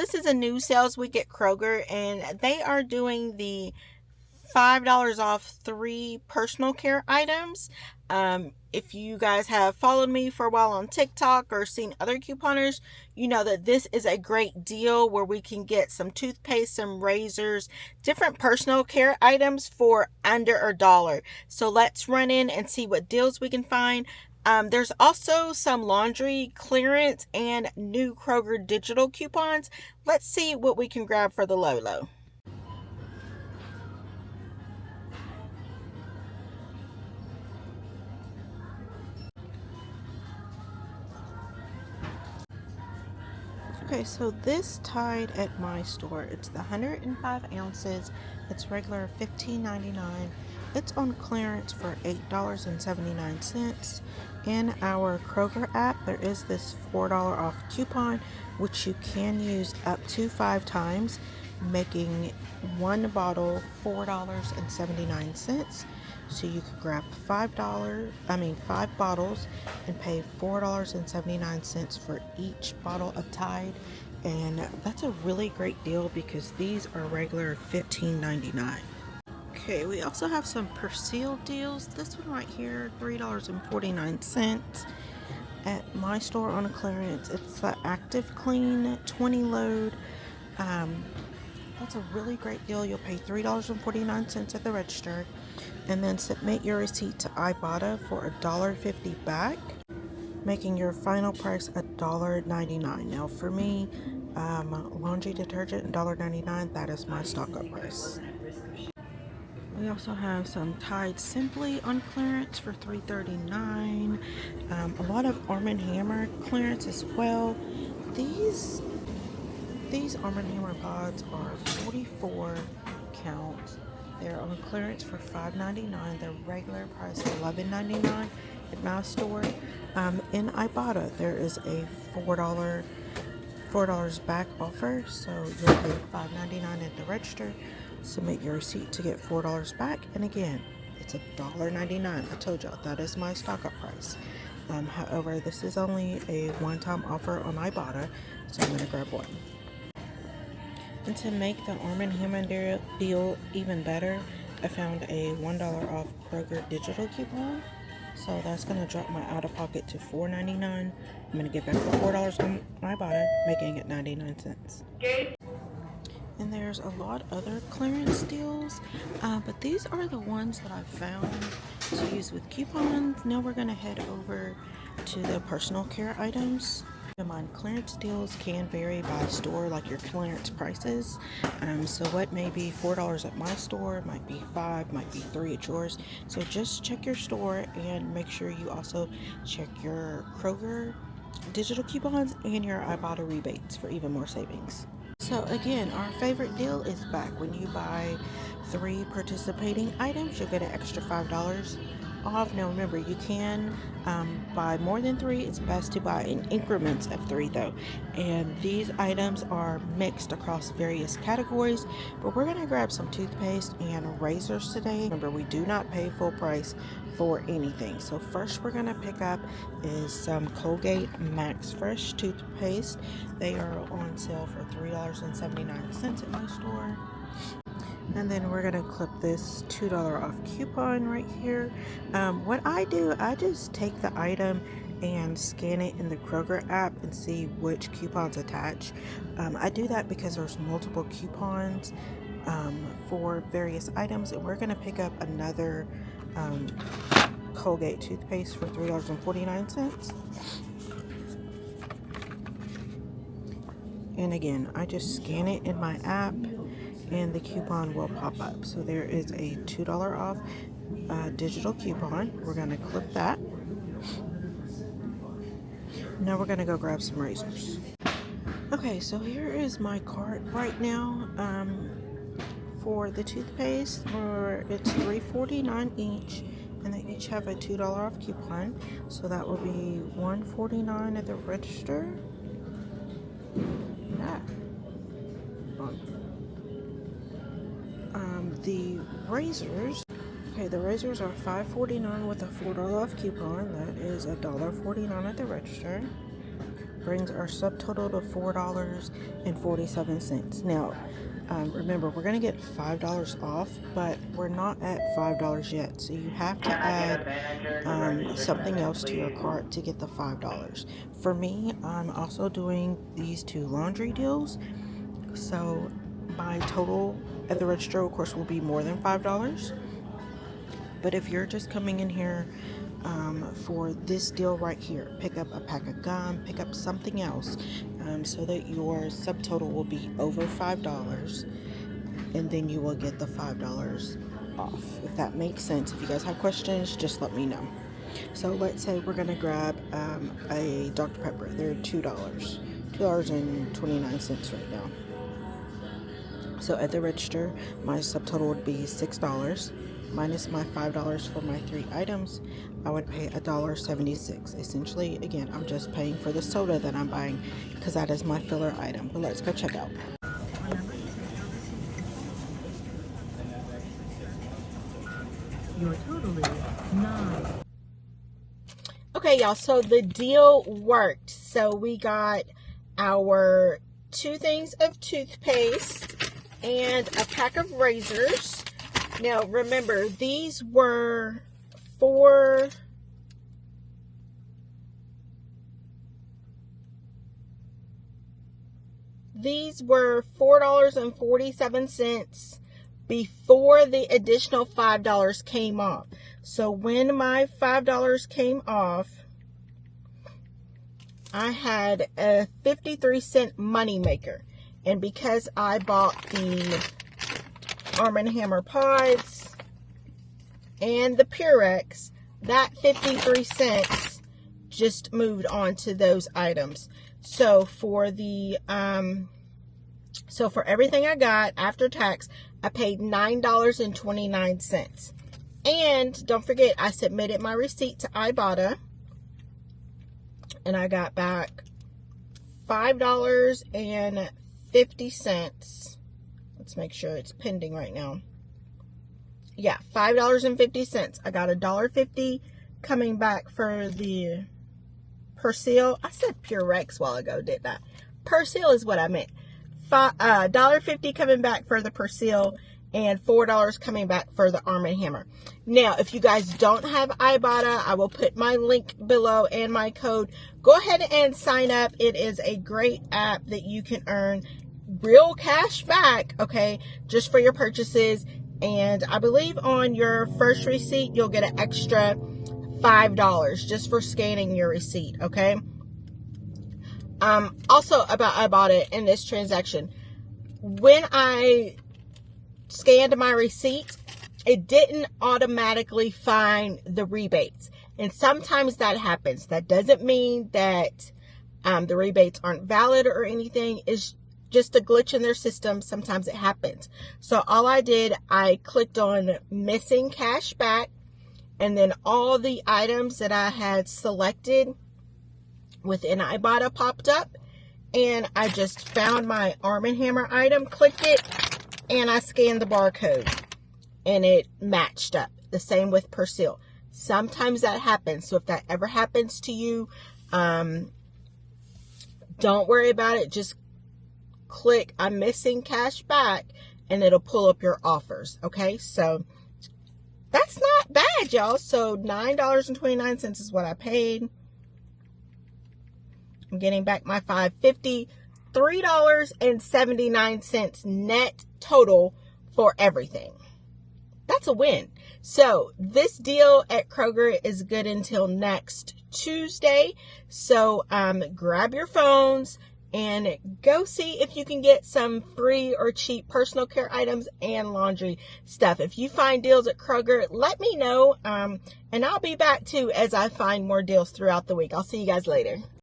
this is a new sales week at Kroger, and they are doing the $5 off 3 personal care items. If you guys have followed me for a while on TikTok or seen other couponers, you know that this is a great deal where we can get some toothpaste, some razors, different personal care items for under $1. So let's run in and see what deals we can find. There's also some laundry clearance and new Kroger digital coupons. Let's see what we can grab for the low. Okay, so this Tide at my store, it's the 105 ounces. It's regular $15.99. It's on clearance for $8.79. In our Kroger app, there is this $4 off coupon, which you can use up to 5 times, making one bottle $4.79. So you could grab five bottles and pay $4.79 for each bottle of Tide. And that's a really great deal because these are regular $15.99. Okay, we also have some Persil deals. This one right here, $3.49 at my store on a clearance. It's the Active Clean 20 load. That's a really great deal. You'll pay $3.49 at the register, and then submit your receipt to Ibotta for $1.50 back, making your final price $1.99. Now for me, laundry detergent $1.99. That is my stock-up price. We also have some Tide Simply on clearance for $3.39. A lot of Arm & Hammer clearance as well. These Arm & Hammer pods are 44 count. They're on clearance for $5.99. The regular price is $11.99 at my store. In Ibotta, there is a $4 back offer, so you'll pay $5.99 at the register. Submit your receipt to get $4 back, and again, it's $1.99. I told y'all that is my stock-up price. However, this is only a one-time offer on Ibotta, so I'm going to grab one. And to make the Arm & Hammer deal even better, I found a $1 off Kroger digital coupon. So that's going to drop my out-of-pocket to $4.99. I'm going to get back the $4 on Ibotta, making it 99 cents. And there's a lot of other clearance deals, but these are the ones that I've found to use with coupons. Now we're going to head over to the personal care items. Mind, clearance deals can vary by store, like your clearance prices. So what may be $4 at my store might be $5, might be $3 at yours. So just check your store and make sure you also check your Kroger digital coupons and your Ibotta rebates for even more savings. So again, our favorite deal is back. When you buy 3 participating items, you'll get an extra $5 off. Now remember, you can buy more than 3. It's best to buy in increments of 3 though, and these items are mixed across various categories, but we're going to grab some toothpaste and razors today. Remember, we do not pay full price for anything. So first we're going to pick up is some Colgate Max Fresh toothpaste. They are on sale for $3.79 at my store. And then we're going to clip this $2 off coupon right here. What I do, I just take the item and scan it in the Kroger app and see which coupons attach. I do that because there's multiple coupons for various items, and we're going to pick up another Colgate toothpaste for $3.49. And again, I just scan it in my app and the coupon will pop up. So there is a $2 off digital coupon. We're going to clip that. Now we're going to go grab some razors. Okay, so here is my cart right now for the toothpaste. It's $3.49 each, and they each have a $2 off coupon. So that will be $1.49 at the register. Yeah. The razors. Okay, the razors are $5.49 with a $4 off coupon. That is $1.49 at the register. brings our subtotal to $4.47. Now, remember, we're going to get $5 off, but we're not at $5 yet. So you have to add something else to your cart to get the $5. For me, I'm also doing these two laundry deals. So my total at the register, of course, will be more than $5. But if you're just coming in here for this deal right here, pick up a pack of gum, pick up something else, so that your subtotal will be over $5, and then you will get the $5 off. If that makes sense. If you guys have questions, just let me know. So let's say we're gonna grab a Dr. Pepper. They're $2.29 right now. So at the register, my subtotal would be $6. Minus my $5 for my 3 items, I would pay $1.76. Essentially, again, I'm just paying for the soda that I'm buying because that is my filler item. But let's go check out. Your total is $9. Okay, y'all, so the deal worked. So we got our 2 things of toothpaste and a pack of razors. Now, remember, these were $4.47 before the additional $5 came off. So when my $5 came off, I had a 53-cent money maker. And because I bought the Arm & Hammer pods and the Purex, that 53 cents just moved on to those items. So for the for everything I got after tax, I paid $9.29. And don't forget, I submitted my receipt to Ibotta, and I got back $5.50. Let's make sure it's pending right now. Yeah, $5.50. I got $1.50 coming back for the Persil. I said Purex while ago, didn't I? Persil is what I meant. $1.50 coming back for the Persil and $4 coming back for the Arm & Hammer. Now, if you guys don't have Ibotta, I will put my link below and my code. Go ahead and sign up. It is a great app that you can earn real cash back, okay, just for your purchases. And I believe on your first receipt, you'll get an extra $5 just for scanning your receipt, okay? Also about Ibotta in this transaction, when I scanned my receipt, it didn't automatically find the rebates. And sometimes that happens. That doesn't mean that the rebates aren't valid or anything. It's just a glitch in their system. Sometimes it happens. So all I did, I clicked on missing cash back, and then all the items that I had selected within Ibotta popped up, and I just found my Arm & Hammer item, clicked it, and I scanned the barcode, and it matched up. The same with Persil. Sometimes that happens. So if that ever happens to you, don't worry about it. Just click I'm missing cash back, and it'll pull up your offers. Okay, so that's not bad, y'all. So $9.29 is what I paid. I'm getting back my $5.50, $3.79 net total for everything. That's a win. So this deal at Kroger is good until next Tuesday. So grab your phones and go see if you can get some free or cheap personal care items and laundry stuff. If you find deals at Kroger, let me know. And I'll be back too as I find more deals throughout the week. I'll see you guys later.